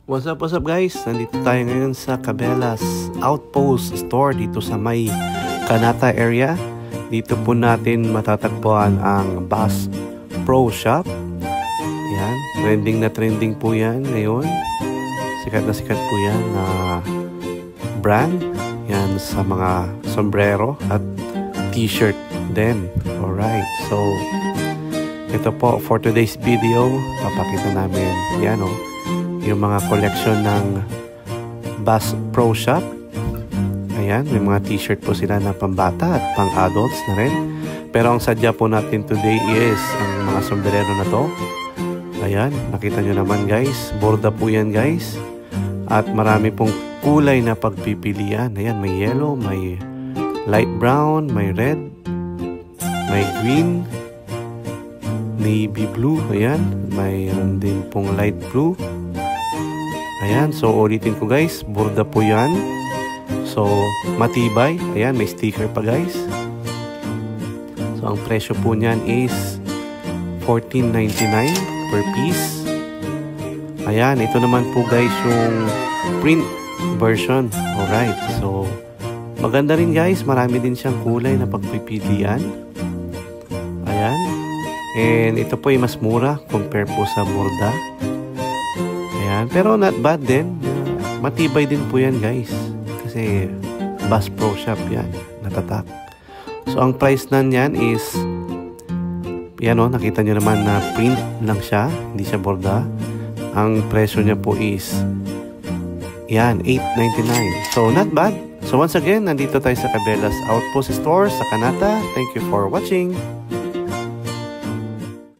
What's up guys? Nandito tayo ngayon sa Cabela's Outpost Store dito sa may Kanata area. Dito po natin matatagpuan ang Bass Pro Shop. Yan, trending po yan ngayon. Sikat na sikat po yan na brand. Yan sa mga sombrero at t-shirt din. Alright, so ito po for today's video, papakita namin yan yung mga collection ng Bass Pro Shop. Ayan, may mga t-shirt po sila na pambata at pang adults na rin. Pero ang sadya po natin today is ang mga sombrero na to. Ayan, nakita nyo naman guys, borda po yan guys. At marami pong kulay na pagpipilian. Ayan, may yellow, may light brown, may red, may green, navy blue. Ayan, mayroon din pong light blue. Ayan, so ulitin ko guys, borda po yan. So, matibay. Ayan, may sticker pa guys. So, ang presyo po niyan is $14.99 per piece. Ayan, ito naman po guys yung print version. Alright, so maganda rin guys. Marami din siyang kulay na pagpipilian. Ayan. And ito po ay mas mura compare po sa borda. Ayan, pero not bad din. Matibay din po yan guys. Kasi Bass Pro Shop yan. Natatak. So ang price na yan is yan nakita nyo naman na print lang siya. Hindi siya borda. Ang presyo niya po is yan, $8.99. So not bad. So once again, nandito tayo sa Cabela's Outpost Store sa Kanata. Thank you for watching.